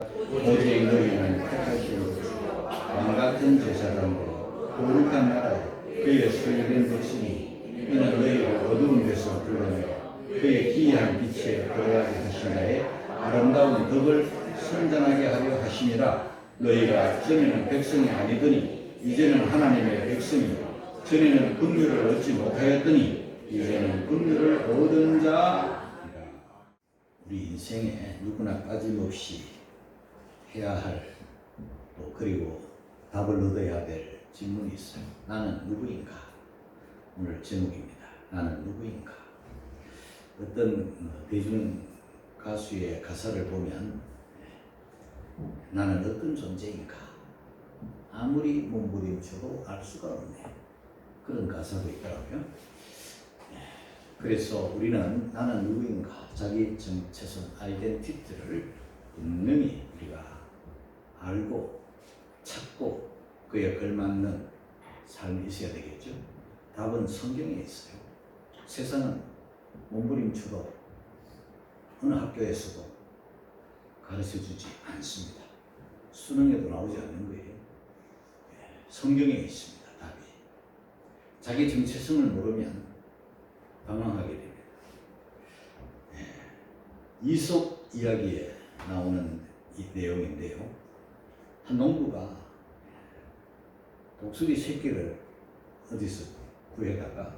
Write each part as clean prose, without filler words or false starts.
오직 너희는 택하시고 왕같은 제사장으로 거룩한 나라에 그의 소유된 백성이 이는 너희를 어두운 데서 불러내어 그의 기이한 빛에 들어가게 하시나에 아름다운 덕을 선전하게 하려 하심이라. 너희가 전에는 백성이 아니더니 이제는 하나님의 백성이, 전에는 긍휼을 얻지 못하였더니 이제는 긍휼을 얻은 자이라. 우리 인생에 누구나 빠짐없이 해야 할, 또 그리고 답을 얻어야 될 질문이 있어요. 나는 누구인가? 오늘 제목입니다. 나는 누구인가? 어떤 대중 가수의 가사를 보면 나는 어떤 존재인가? 아무리 몸부림쳐도 알 수가 없네. 그런 가사도 있더라고요. 그래서 우리는 나는 누구인가? 자기 정체성, 아이덴티티를 분명히 우리가 알고 찾고 그에 걸맞는 삶이 있어야 되겠죠. 답은 성경에 있어요. 세상은 몸부림쳐도 어느 학교에서도 가르쳐주지 않습니다. 수능에도 나오지 않는 거예요. 성경에 있습니다. 답이. 자기 정체성을 모르면 방황하게 됩니다. 이솝 이야기에 나오는 이 내용인데요. 한 농부가 독수리 새끼를 어디서 구해다가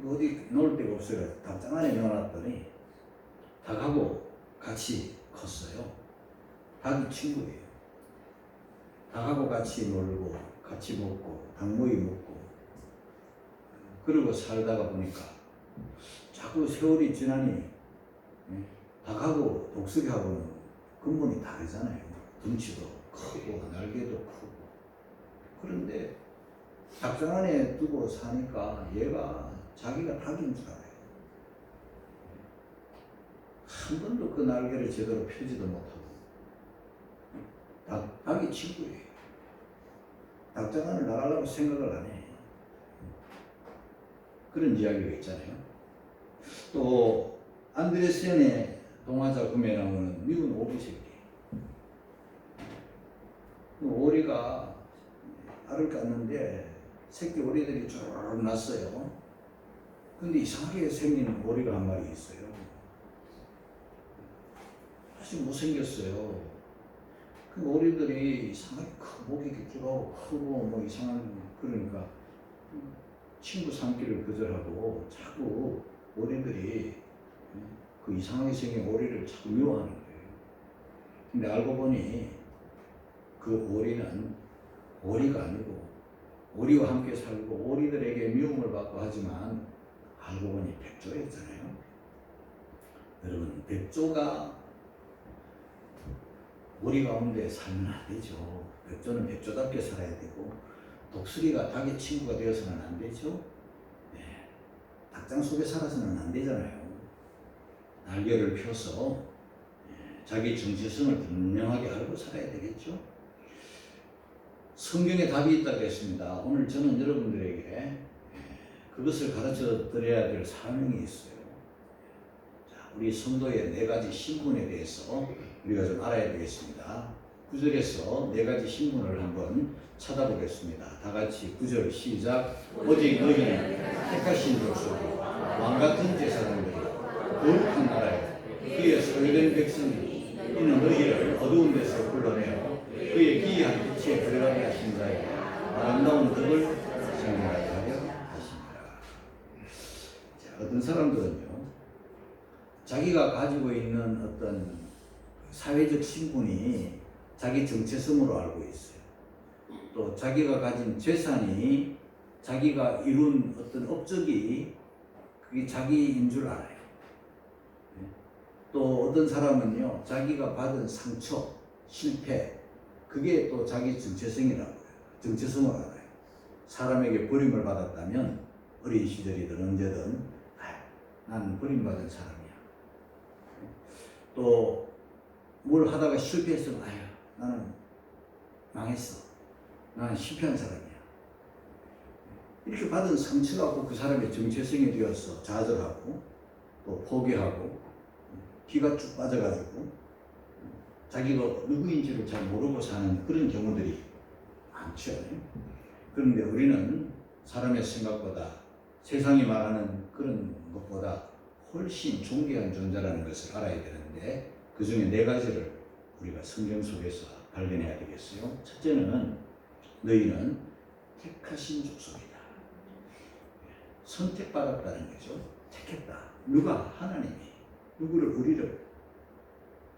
어디 놓을 데가 없어요. 닭장 안에 넣어놨더니 닭하고 같이 컸어요. 닭이 친구예요. 닭하고 같이 놀고 같이 먹고 닭모이 먹고 그러고 살다가 보니까 자꾸 세월이 지나니 닭하고 독수리하고는 근본이 다르잖아요. 덩치도 크고 날개도 크고. 그런데 닭장 안에 두고 사니까 얘가 자기가 닭인 줄 알아요. 한 번도 그 날개를 제대로 펴지도 못하고 닭이 친구예요. 닭장 안을 나가려고 생각을 안 해. 그런 이야기가 있잖아요. 또 안드레센의 동화작품에 나오는 미운 오리 새끼. 그 오리가 알을 깠는데 새끼 오리들이 쭉 났어요. 근데 이상하게 생긴 오리가 한 마리 있어요. 아주 못생겼어요. 그 오리들이 이상하게 목이 길쭉하고 크고 뭐 이상한, 그러니까 친구 삼기를 거절하고 자꾸 오리들이 그 이상하게 생긴 오리를 자꾸 미워하는 거예요. 근데 알고 보니 그 오리는 오리가 아니고 오리와 함께 살고 오리들에게 미움을 받고 하지만 알고 보니 백조였잖아요. 여러분, 백조가 오리 가운데 살면 안 되죠. 백조는 백조답게 살아야 되고 독수리가 닭의 친구가 되어서는 안 되죠. 네. 닭장 속에 살아서는 안 되잖아요. 날개를 펴서 자기 정체성을 분명하게 알고 살아야 되겠죠. 성경에 답이 있다고 했습니다. 오늘 저는 여러분들에게 그것을 가르쳐 드려야 될 사명이 있어요. 자, 우리 성도의 네 가지 신분에 대해서 우리가 좀 알아야 되겠습니다. 9절에서 네 가지 신분을 한번 찾아보겠습니다. 다 같이 9절 시작. 오직 너희는 택하신 족속이 왕같은 제사장들이 거룩한 나라에 그의 소유된 백성이 이는 너희를 어두운 데서 불러내어 그의 기이한 빛에 들어가게 하신 자에 아름다운 덕을 생각하게 하려 하십니다. 어떤 사람들은요, 자기가 가지고 있는 어떤 사회적 신분이 자기 정체성으로 알고 있어요. 또 자기가 가진 재산이, 자기가 이룬 어떤 업적이 그게 자기인 줄 알아요. 또 어떤 사람은요, 자기가 받은 상처, 실패, 그게 또 자기 정체성이라고 해요. 정체성을 알아요. 사람에게 버림을 받았다면 어린 시절이든 언제든 나는 버림받은 사람이야. 또 뭘 하다가 실패했으면 나는 망했어. 나는 실패한 사람이야. 이렇게 받은 상처가 그 사람의 정체성이 되어서 좌절하고 또 포기하고 기가 쭉 빠져가지고 자기가 누구인지를 잘 모르고 사는 그런 경우들이 많죠. 그런데 우리는 사람의 생각보다 세상이 말하는 그런 것보다 훨씬 존귀한 존재라는 것을 알아야 되는데 그 중에 네 가지를 우리가 성경 속에서 발견해야 되겠어요. 첫째는 너희는 택하신 족속이다. 선택받았다는 거죠. 택했다. 누가? 하나님이. 우리를.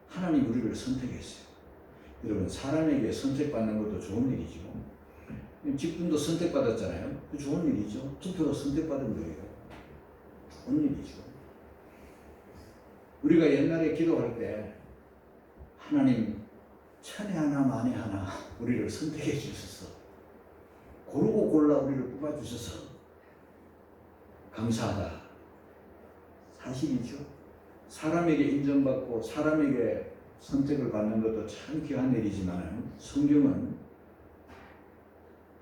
하나님 우리를 선택했어요. 여러분 사람에게 선택받는 것도 좋은 일이죠. 직분도 선택받았잖아요. 그 좋은 일이죠. 투표도 선택받은 거예요. 좋은 일이죠. 우리가 옛날에 기도할 때 하나님 천에 하나 만에 하나 우리를 선택해 주셔서 고르고 골라 우리를 뽑아주셔서 감사하다. 사실이죠. 사람에게 인정받고 사람에게 선택을 받는 것도 참 귀한 일이지만 성경은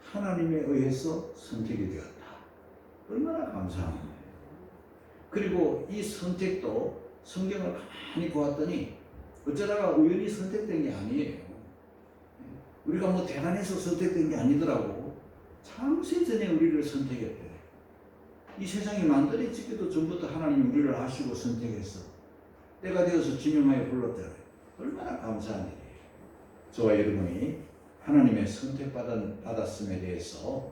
하나님에 의해서 선택이 되었다. 얼마나 감사한 거예요. 그리고 이 선택도 성경을 가만히 보았더니 어쩌다가 우연히 선택된 게 아니에요. 우리가 뭐 대단해서 선택된 게 아니더라고. 창세 전에 우리를 선택했대. 이 세상이 만들어지기도 전부터 하나님이 우리를 아시고 선택했어. 때가 되어서 지명하여 불렀잖아요. 얼마나 감사한 일이에요. 저와 여러분이 하나님의 선택받았음에 대해서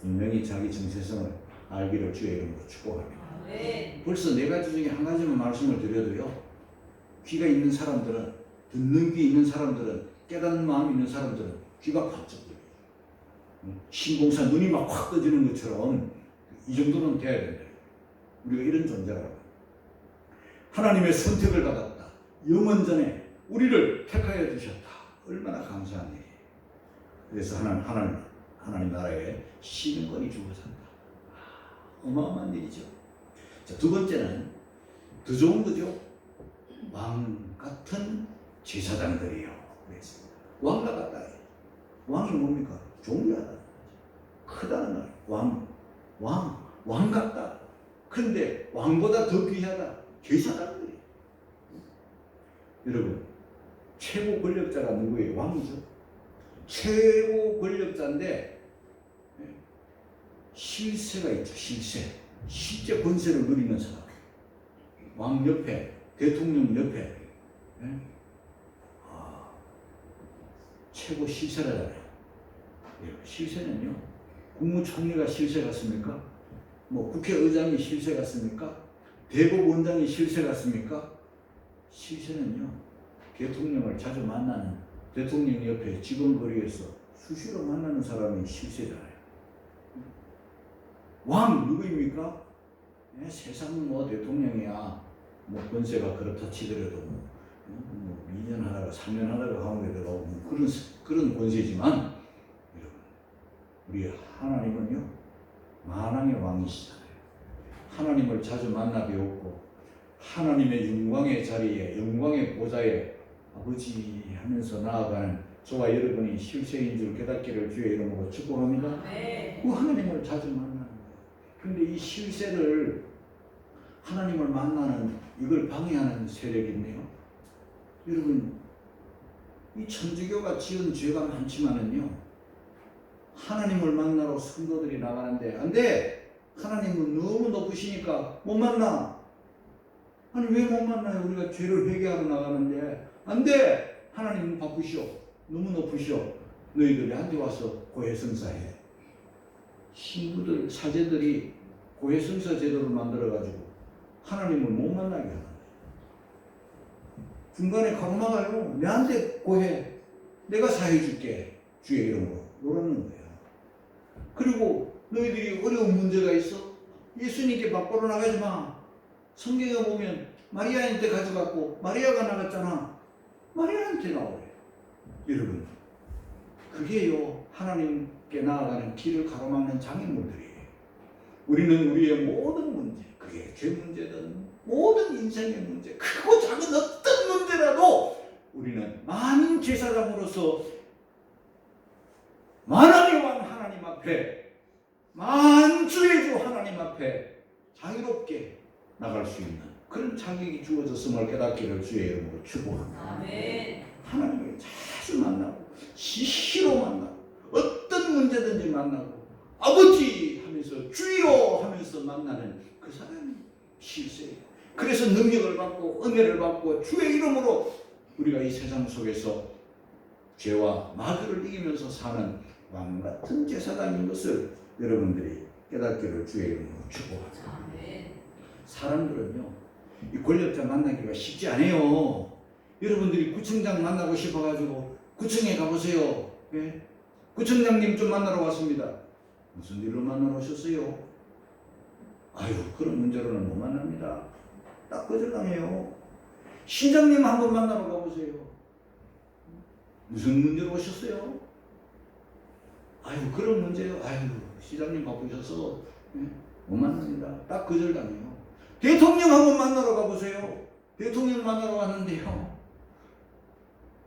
분명히 자기 정체성을 알기를 주의 이름으로 축복합니다. 벌써 네 가지 중에 한 가지만 말씀을 드려도요. 귀가 있는 사람들은, 듣는 귀 있는 사람들은, 깨닫는 마음이 있는 사람들은 귀가 번쩍 들려요. 신공사 눈이 막 확 떠지는 것처럼 이 정도는 돼야 된다. 우리가 이런 존재라고. 하나님의 선택을 받았다. 영원 전에 우리를 택하여 주셨다. 얼마나 감사한 일이에요. 그래서 하나님 나라에 시민권이 주어진다. 어마어마한 일이죠. 자, 두 번째는 더 좋은 거죠. 왕 같은 제사장들이요. 그랬습니다. 왕과 같다. 왕이 뭡니까? 존귀하다. 크다는 말. 왕 같다. 그런데 왕보다 더 귀하다. 제사장들이. 여러분, 최고 권력자가 누구예요? 왕이죠. 최고 권력자인데 실세가 있죠. 실제 권세를 누리는 사람. 왕 옆에, 대통령 옆에 최고 실세라잖아요. 실세는요, 국무총리가 실세 같습니까? 뭐 국회의장이 실세 같습니까? 대법원장이 실세 같습니까? 실세는요, 대통령을 자주 만나는, 대통령 옆에 지방거리에서 수시로 만나는 사람이 실세잖아요. 왕 누구입니까? 세상 뭐 대통령이야 뭐 권세가 그렇다 치더라도 뭐 2년 하다가 3년 하다가 가운데 들어오고 그런 권세지만 여러분, 우리 하나님은요 만왕의 왕이시잖아요. 하나님을 자주 만나 배웠고 하나님의 영광의 자리에, 영광의 보좌에 아버지 하면서 나아가는 저와 여러분이 실세인 줄 깨닫기를 주의 이름으로 축복합니다. 그 하나님을 자주 만나는 거예요. 그런데 이 실세를 하나님을 만나는 이걸 방해하는 세력이 있네요. 여러분, 이 천주교가 지은 죄가 많지만은요, 하나님을 만나러 성도들이 나가는데 안 돼! 하나님은 너무 높으시니까 못 만나. 아니 왜 못 만나요? 우리가 죄를 회개하러 나가는데 안 돼! 하나님은 바쁘시오. 너무 높으시오. 너희들이 한테 와서 고해성사해. 신부들, 사제들이 고해성사 제도를 만들어가지고 하나님을 못 만나게 하는 거예요. 중간에 가로막아요. 내한테 고해. 내가 사해줄게. 주의 이름으로. 이러는 거예요. 그리고 너희들이 어려운 문제가 있어? 예수님께 밖으로 나가지 마. 성경에 보면 마리아한테 가져갔고 마리아가 나갔잖아. 마리아한테 나오래. 여러분, 그게요 하나님께 나아가는 길을 가로막는 장애물들이에요. 우리는 우리의 모든 문제, 그게 죄 문제든 모든 인생의 문제, 크고 작은 어떤 문제라도 우리는 만인 제사장으로서 만왕의 왕 하나님 앞에, 만주의 주 하나님 앞에 자유롭게 나갈 수 있는 그런 자격이 주어졌음을 깨닫기를 주의 이름으로 축복합니다. 하나님을 자주 만나고 시시로 만나고 어떤 문제든지 만나고 아버지 하면서 주여 하면서 만나는 그 사람이 실세예요. 그래서 능력을 받고 은혜를 받고 주의 이름으로 우리가 이 세상 속에서 죄와 마귀를 이기면서 사는 왕 같은 제사장인 것을 여러분들이 깨닫기를 주의 이름으로 축복합니다. 사람들은요, 이 권력자 만나기가 쉽지 않아요. 여러분들이 구청장 만나고 싶어가지고 구청에 가보세요. 예? 구청장님 좀 만나러 왔습니다. 무슨 일로 만나러 오셨어요? 아유, 그런 문제로는 못 만납니다. 딱 거절당해요. 시장님 한번 만나러 가보세요. 무슨 문제로 오셨어요? 아유, 그런 문제요. 아유, 시장님 바쁘셔서 못 만납니다. 딱 거절당해요. 대통령 한번 만나러 가보세요. 대통령 만나러 왔는데요.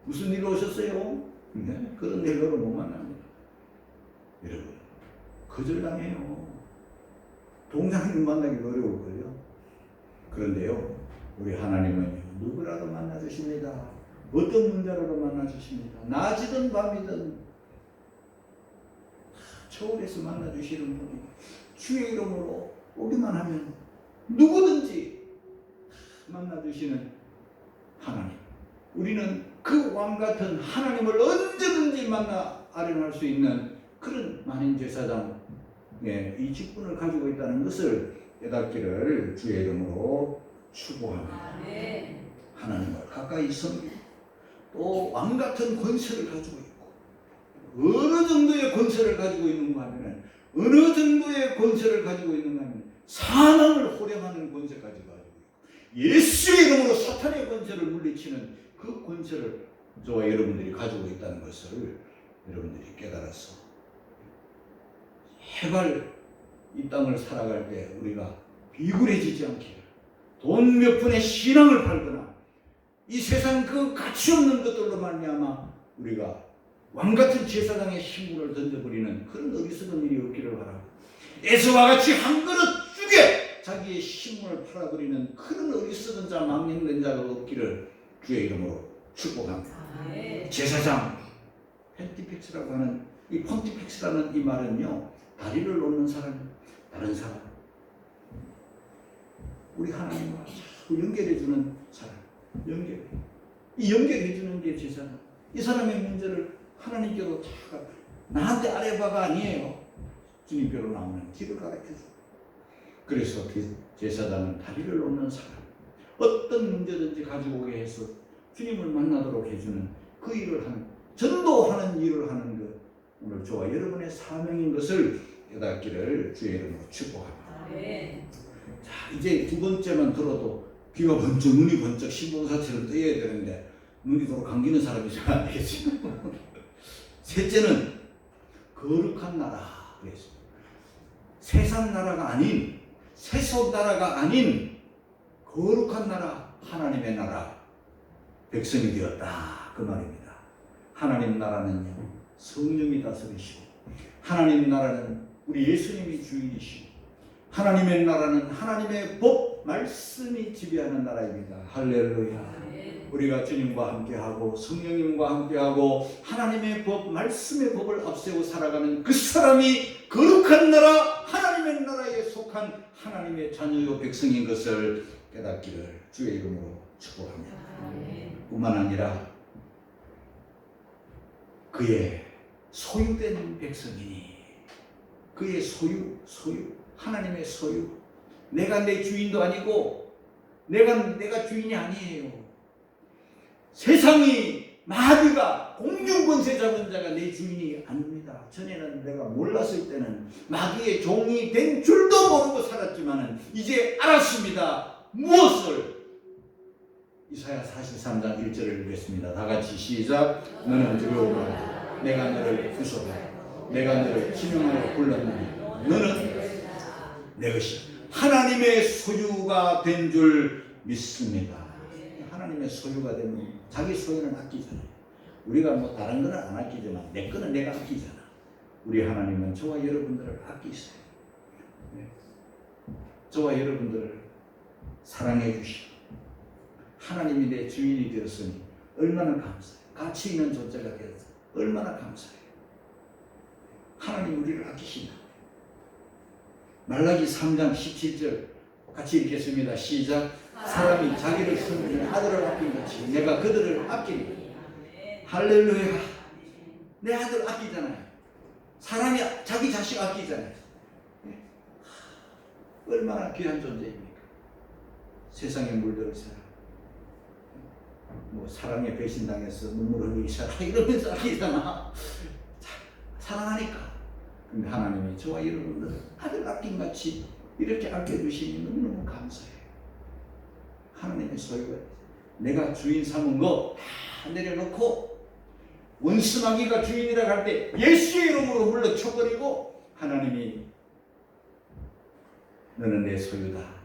무슨 일로 오셨어요? 네? 그런 일로 못 만납니다. 여러분, 거절당해요. 동장님 만나기 어려울걸요. 그런데요, 우리 하나님은 누구라도 만나주십니다. 어떤 문제라도 만나주십니다. 낮이든 밤이든 초월해서 만나주시는 분이 주의 이름으로 오기만 하면 누구든지 만나주시는 하나님. 우리는 그 왕같은 하나님을 언제든지 만나 아련할 수 있는 그런 만인 제사장의 이 직분을 가지고 있다는 것을 깨닫기를 주의 이름으로 축복합니다. 하나님을 가까이 섬기고 또 왕같은 권세를 가지고 있고 어느 정도의 권세를 가지고 있는가 하면 어느 정도의 권세를 가지고 있는가 하면 사망을 호령하는 권세까지 가지고 있고 예수의 이름으로 사탄의 권세를 물리치는 그 권세를 저와 여러분들이 가지고 있다는 것을 여러분들이 깨달아서 해발 이 땅을 살아갈 때 우리가 비굴해지지 않기를 돈 몇 푼의 신앙을 팔거나 이 세상 그 가치 없는 것들로 말미암아 우리가 왕같은 제사장의 신분을 던져버리는 그런 어리석은 일이 없기를 바라고 에서와 같이 한 그릇 죽에 자기의 신분을 팔아버리는 그런 어리석은 자 망령된 자가 없기를 주의 이름으로 축복합니다. 제사장 폰티펙스라고 하는 이 폰티펙스라는 이 말은요, 다리를 놓는 사람, 다른 사람, 우리 하나님과 자꾸 연결해주는 사람, 이 연결해주는 게 제사장. 이 사람의 문제를 하나님께로 다 나한테 아뢰바가 아니에요. 주님께로 나오는 길을 가르쳐줘. 그래서 그 제사장은 다리를 놓는 사람, 어떤 문제든지 가지고 오게 해서 주님을 만나도록 해주는 그 일을 하는, 전도하는 일을 하는 것, 오늘 저와 여러분의 사명인 것을 깨닫기를 주의 이름으로 축복합니다. 자, 이제 두 번째만 들어도 귀가 번쩍, 눈이 번쩍 신봉사처럼 떠야 되는데 눈이 도로 감기는 사람이 잘 안 되겠지. 셋째는 거룩한 나라 그랬습니다. 세상 나라가 아닌, 세속 나라가 아닌 거룩한 나라, 하나님의 나라 백성이 되었다 그 말입니다. 하나님 나라는요, 성령이 다스리시고 하나님 나라는 우리 예수님이 주인이시고 하나님의 나라는 하나님의 법 말씀이 지배하는 나라입니다. 할렐루야. 우리가 주님과 함께하고 성령님과 함께하고 하나님의 법 말씀의 법을 앞세워 살아가는 그 사람이 거룩한 나라, 하나님의 나라에 속한 하나님의 자녀요 백성인 것을 깨닫기를 주의 이름으로 축복합니다. 뿐만 아니라 그의 소유된 백성이니, 그의 소유, 하나님의 소유. 내가 내 주인도 아니고 내가 주인이 아니에요. 세상이 마귀가 공중권세 잡은 자가 내 주인이 아닙니다. 전에는 내가 몰랐을 때는 마귀의 종이 된 줄도 모르고 살았지만 이제 알았습니다. 무엇을? 이사야 43장 1절을 읽겠습니다. 다 같이 시작. 너는 두려워하라. 내가 너를 구속하라. 내가 너를 지명하여 불렀느니 너는 내 것이 하나님의 소유가 된 줄 믿습니다. 하나님의 소유가 되면 자기 소유는 아끼잖아요. 우리가 뭐 다른 거는 안 아끼지만 내 거는 내가 아끼잖아. 우리 하나님은 저와 여러분들을 아끼세요. 네. 저와 여러분들을 사랑해 주시고 하나님이 내 주인이 되었으니 얼마나 감사해요. 가치 있는 존재가 되어서 얼마나 감사해요. 하나님 우리를 아끼신다. 말라기 3장 17절 같이 읽겠습니다. 시작. 사람이 자기를 섬기는 아들을 아낀 같이 내가 그들을 아끼리. 할렐루야. 내 아들 아끼잖아요. 사람이 자기 자식 아끼잖아요. 얼마나 귀한 존재입니까? 세상에 물들을 사람, 뭐 사랑에 배신당해서 눈물 흘리기 시작하 이러면서 아끼잖아. 사랑하니까. 근데 하나님이 저와 여러분들 아들 아낀 같이 이렇게 아껴주시니 너무너무 감사해요. 하나님의 소유가 내가 주인 삼은 거 다 내려놓고 원수마귀가 주인이라 할 때 예수의 이름으로 물러쳐버리고 하나님이 너는 내 소유다.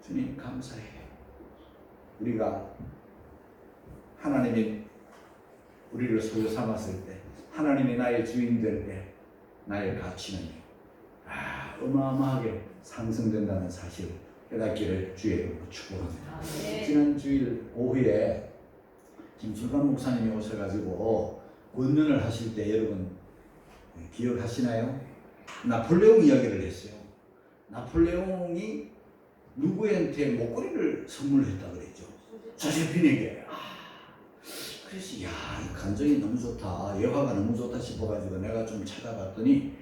주님 감사해요. 우리가 하나님이 우리를 소유 삼았을 때 하나님이 나의 주인 될 때 나의 가치는 어마어마하게 상승된다는 사실을 깨닫기를 주의 이름으로 축복합니다. 지난 주일 오후에 김sul관 목사님이 오셔가지고 권면을 하실 때 여러분 기억하시나요? 나폴레옹 이야기를 했어요. 나폴레옹이 누구한테 목걸이를 선물했다 그랬죠? 조세핀에게. 그래서 야, 이 감정이 너무 좋다, 여화가 너무 좋다 싶어가지고 내가 좀 찾아봤더니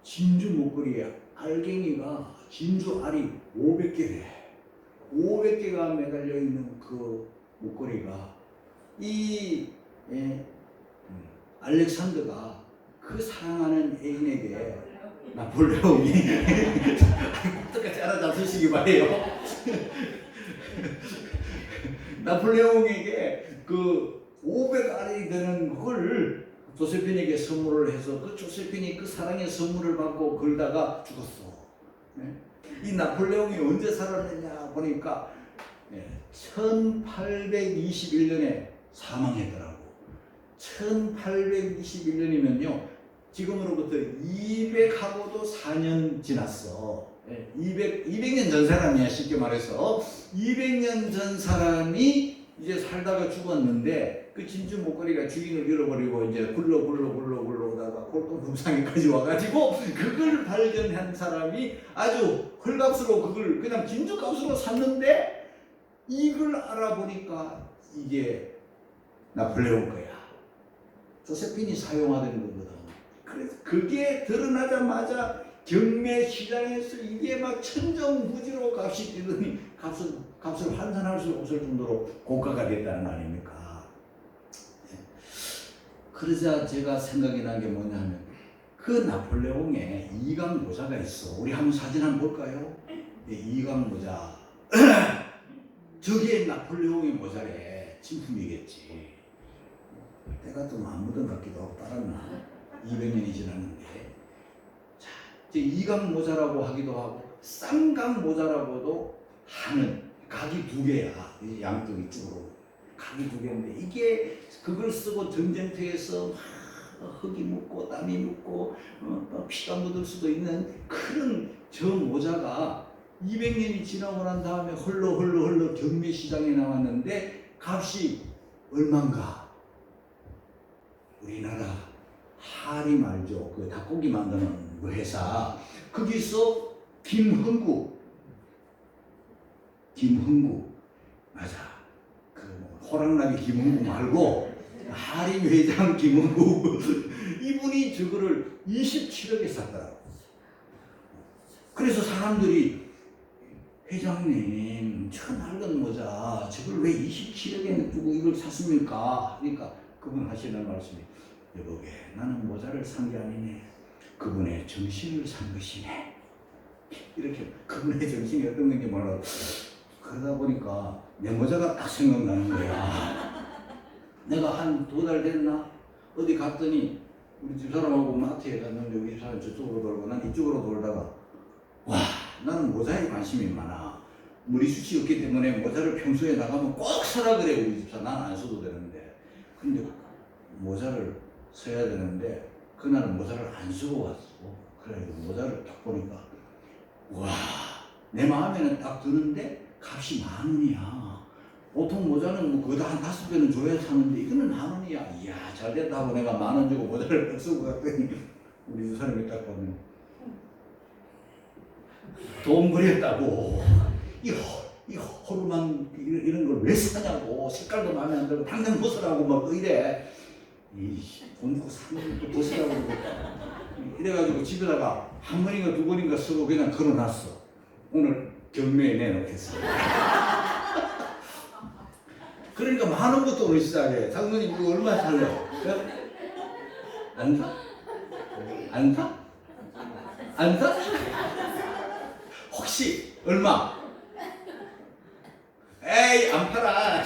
진주 목걸이에 알갱이가 진주 알이 500개래. 500개가 매달려 있는 그 목걸이가 이 알렉산더가 그 사랑하는 애인에게 나폴레옹이 똑같이 알아잡수시기 바래요. 나폴레옹에게 그 500알이 되는 그걸 조세핀에게 선물을 해서 그 조세핀이 그 사랑의 선물을 받고 걸다가 죽었어. 이 나폴레옹이 언제 살았느냐 보니까 1821년에 사망했더라고. 1821년이면요 지금으로부터 200하고도 4년 지났어. 200년 전 사람이야. 쉽게 말해서 200년 전 사람이 이제 살다가 죽었는데 그 진주 목걸이가 주인을 잃어버리고 이제 굴러 오다가 골동품상에까지 와가지고 그걸 발견한 사람이 아주 헐값으로 그걸 그냥 진주값으로 샀는데 이걸 알아보니까 이게 나폴레옹 거야. 조세핀이 사용하던 거거든. 그래서 그게 드러나자마자 경매 시장에서 이게 막 천정부지로 값이 뛰더니 값을 환산할 수 없을 정도로 고가가 됐다는 거 아닙니까? 그러자 제가 생각이 난 게 뭐냐면 그 나폴레옹에 이강 모자가 있어. 우리 한번 사진 한번 볼까요? 이강 모자. 저게 나폴레옹의 모자래. 진품이겠지. 때가 좀 안 묻은 것 같기도 하고 따랐나? 200년이 지났는데. 자, 이제 이강 모자라고 하기도 하고 쌍강 모자라고도 하는 각이 2개야. 양쪽 이쪽으로 각이 2개인데 이게 그걸 쓰고 전쟁터에서 막 흙이 묻고 땀이 묻고 피가 묻을 수도 있는 그런 저 모자가 200년이 지나고 난 다음에 헐러 경매 시장에 나왔는데 값이 얼마인가? 우리나라 하림 알죠? 그 닭고기 만드는 그 회사 거기서 김흥구 맞아. 그 호랑나비 김흥구 말고 하림 회장 김흥구 이분이 저거를 27억에 샀더라고. 그래서 사람들이 회장님 저 낡은 모자 저걸 왜 27억에 주고 이걸 샀습니까? 그러니까 그분 하시는 말씀이 여보게 나는 모자를 산 게 아니네. 그분의 정신을 산 것이네. 이렇게 그분의 정신이 어떤 건지 몰라. 그러다 보니까 내 모자가 딱 생각나는 거야. 내가 한 2달 됐나? 어디 갔더니 우리 집사람하고 마트에 갔는데 우리 집사람 저쪽으로 돌고 난 이쪽으로 돌다가 와 나는 모자에 관심이 많아. 무리수치 없기 때문에 모자를 평소에 나가면 꼭 사라 그래 우리 집사. 난 안 써도 되는데. 근데 모자를 써야 되는데 그날은 모자를 안 쓰고 왔어. 그래가지고 모자를 딱 보니까 와 내 마음에는 딱 드는데 값이 10,000원이야. 보통 모자는 뭐 거의 한 5배는 줘야 사는데 이거는 10,000원이야. 이야 잘 됐다 하고 내가 10,000원 주고 모자를 딱 쓰고 갔더니 우리 두 사람이 딱 보면 돈 버렸다고 이 호르만 이런 걸 왜 사냐고 색깔도 마음에 안 들고 당장 벗으라고 막 이래. 돈 주고 사는 또 벗으라고 그러고 이래가지고 집에다가 한 번인가 두 번인가 쓰고 그냥 걸어놨어. 오늘 경매에 내놓겠어. 그러니까 많은 것도 오늘 시작해. 장모님 이거 얼마 살래? 안 사? 안 사? 안 사? 혹시 얼마? 에이 안 팔아.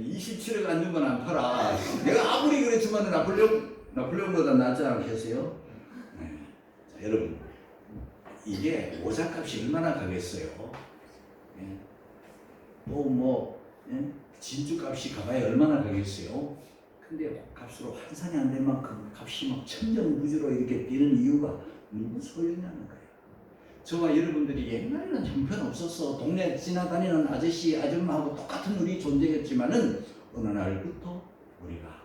27억 안 주면 안 팔아. 내가 아무리 그랬지만 나폴레옹보다 낫지 않겠어요? 네. 자, 여러분 이게 모자값이 얼마나 가겠어요? 네. 또 진주값이 가봐야 얼마나 가겠어요? 근데 값으로 환산이 안 될 만큼 값이 막 천정부지로 이렇게 뛰는 이유가 무슨 소용이냐는 거예요. 저와 여러분들이 옛날에는 형편없었어. 동네 지나다니는 아저씨, 아줌마하고 똑같은 우리 존재였지만은 어느 날부터 우리가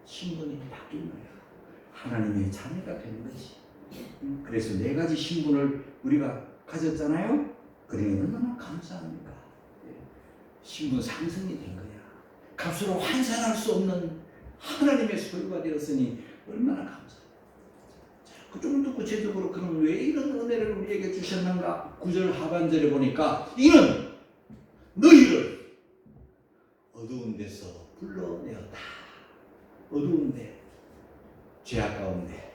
신분이 바뀐 거야. 하나님의 자녀가 된 거지. 그래서 4가지 신분을 우리가 가졌잖아요. 그러니 얼마나 감사합니까? 신분 상승이 된 거야. 값으로 환산할 수 없는 하나님의 소유가 되었으니 얼마나 감사해요. 그쪽도 구체적으로 그럼 왜 이런 은혜를 우리에게 주셨는가? 9절 하반절에 보니까 이는 너희를 어두운 데서 불러내었다. 어두운데 죄악 가운데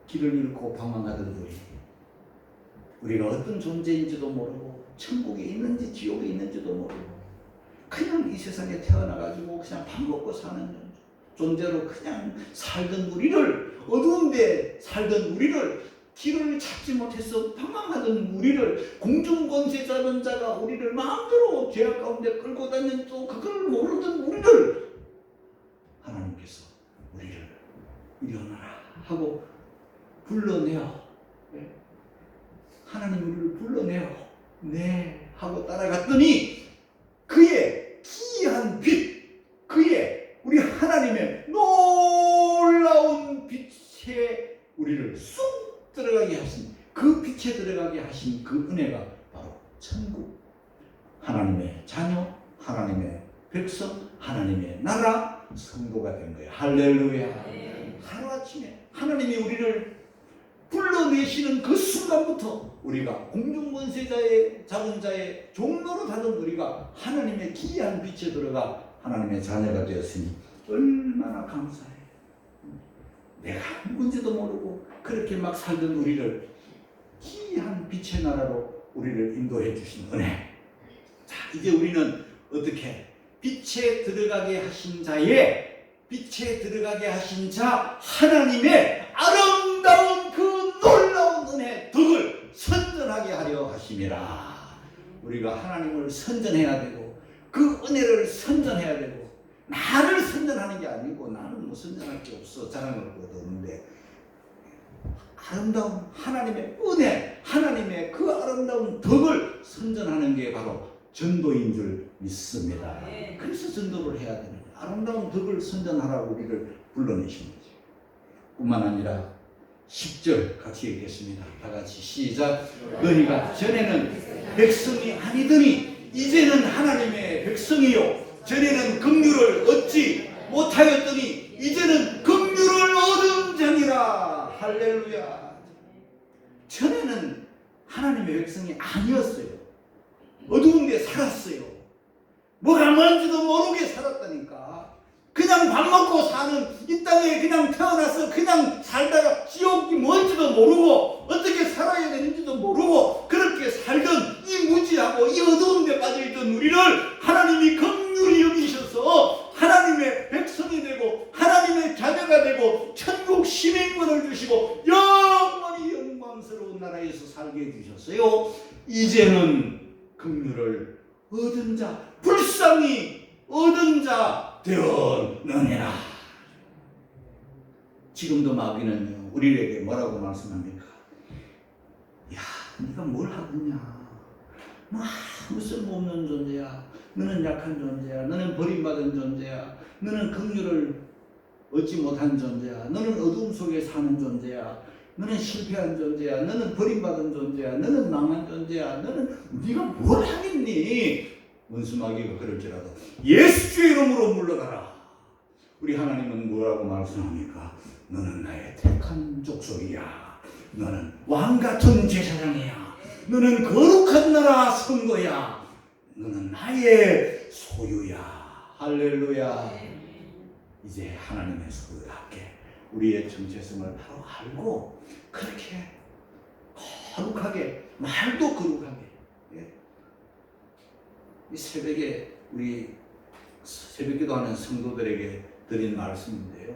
길을 잃고 방황하던 우리가 어떤 존재인지도 모르고 천국에 있는지 지옥에 있는지도 모르고 그냥 이 세상에 태어나가지고 그냥 밥 먹고 사는 존재로 그냥 살던 우리를, 어두운데 살던 우리를, 길을 찾지 못해서 방황하던 우리를, 공중권세 잡은 자가 우리를 마음대로 죄악 가운데 끌고 다니는 또 그걸 모르던 우리를 하나님께서 우리를 일어나라 하고 불러내어, 하나님 우리를 불러내어 네 하고 따라갔더니 그의 기이한 빛, 그의 우리 하나님의 놀라운 빛에 우리를 쑥 들어가게 하신, 그 빛에 들어가게 하신 그 은혜가 바로 천국, 하나님의 자녀, 하나님의 백성, 하나님의 나라, 성도가 된 거예요. 할렐루야. 하루아침에 하나님이 우리를 불러내시는 그 순간부터 우리가 공중권세자의 잡은 자의 종로로 다던 우리가 하나님의 기이한 빛에 들어가 하나님의 자녀가 되었으니 얼마나 감사해. 내가 누군지도 모르고 그렇게 막 살던 우리를 기이한 빛의 나라로 우리를 인도해 주신 은혜. 자, 이제 우리는 어떻게 빛에 들어가게 하신 자의, 빛에 들어가게 하신 자 하나님의 아름다운 그 놀라운 은혜 덕을 선전하게 하려 하심이라. 우리가 하나님을 선전해야 되고 그 은혜를 선전해야 되고, 나를 선전하는 게 아니고 나는 뭐 선전할 게 없어, 자랑할 것도 없는데 아름다운 하나님의 은혜, 하나님의 그 아름다운 덕을 선전하는 게 바로 전도인 줄 믿습니다. 그래서 전도를 해야 되는 거예요. 아름다운 덕을 선전하라고 우리를 불러내신 거죠. 뿐만 아니라 10절 같이 읽겠습니다. 다 같이 시작. 너희가 전에는 백성이 아니더니 이제는 하나님의 백성이요, 전에는 긍휼을 얻지 못하였더니 이제는 긍휼을 얻은 자니라. 할렐루야. 전에는 하나님의 백성이 아니었어요. 어두운 데 살았어요. 뭐가 뭔지도 모르게 살았다니까. 그냥 밥 먹고 사는 이 땅에 그냥 태어나서 그냥 살다가 지옥이 뭔지도 모르고 어떻게 살아야 되는지도 모르고 그렇게 살던 이 무지하고 이 어두운 데 빠져있던 우리를 하나님이 긍휼히 여기셔서 하나님의 백성이 되고 하나님의 자녀가 되고 천국 시민권을 주시고 영원히 영광스러운 나라에서 살게 해주셨어요. 이제는 긍휼을 얻은 자, 불쌍히 얻은 자 되었느니라. 지금도 마귀는 우리에게 뭐라고 말씀합니까? 야, 네가 뭘 하겠냐? 뭐 아무 쓸모없는 존재야. 너는 약한 존재야. 너는 버림받은 존재야. 너는 긍휼을 얻지 못한 존재야. 너는 어둠 속에 사는 존재야. 너는 실패한 존재야. 너는 버림받은 존재야. 너는 망한 존재야. 너는 네가 뭘 하겠니? 원수마귀가 그럴지라도 예수의 이름으로 물러가라. 우리 하나님은 뭐라고 말씀합니까? 너는 나의 택한 족속이야. 너는 왕같은 제사장이야. 너는 거룩한 나라 선거야. 너는 나의 소유야. 할렐루야. 이제 하나님의 소유답게 우리의 정체성을 바로 알고 그렇게 거룩하게, 말도 거룩하게, 이 새벽에 우리 새벽기도하는 성도들에게 드린 말씀인데요.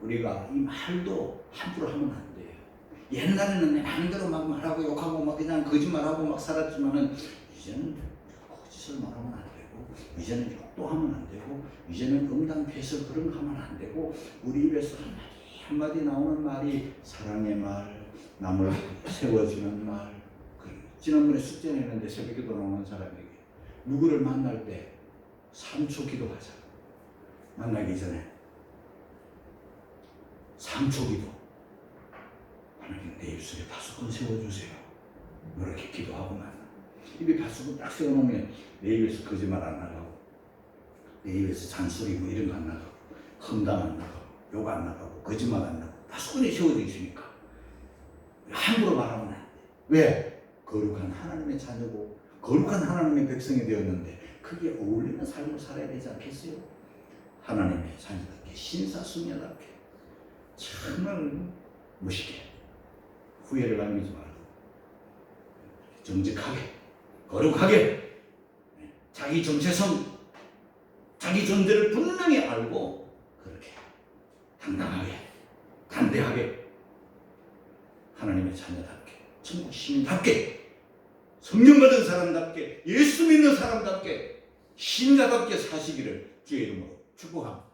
우리가 이 말도 함부로 하면 안 돼요. 옛날에는 내 마음대로 막 말하고 욕하고 막 그냥 거짓말하고 막 살았지만은 이제는 거짓을 말하면 안 되고, 이제는 욕도 하면 안 되고, 이제는 음담패설 그런 거 하면 안 되고, 우리 입에서 한마디 나오는 말이 사랑의 말, 남을 세워주는 말. 지난번에 숙제 내는데 새벽기도 나오는 사람에게 누구를 만날 때 3초 기도하자. 만나기 전에 3초 기도. 하나님 내 입술에 파수꾼 세워주세요. 이렇게 기도하고 만나. 입에 파수꾼 딱 세워놓으면 내 입에서 거짓말 안 나가고, 내 입에서 잔소리 뭐 이런 거 안 나가고, 험담 안 나가고, 욕 안 나가고, 거짓말 안 나가고, 파수꾼이 세워져 있으니까 함부로 말하면 안 돼. 왜? 거룩한 하나님의 자녀고 거룩한 하나님의 백성이 되었는데 그게 어울리는 삶을 살아야 되지 않겠어요? 하나님의 자녀답게, 신사숙녀답게, 정말 멋있게, 후회를 남기지 말고 정직하게, 거룩하게, 자기 정체성, 자기 존재를 분명히 알고 그렇게 당당하게, 담대하게, 하나님의 자녀답게, 천국 시민답게, 성령 받은 사람답게, 예수 믿는 사람답게, 신자답게 사시기를 주의 이름으로 축복합니다.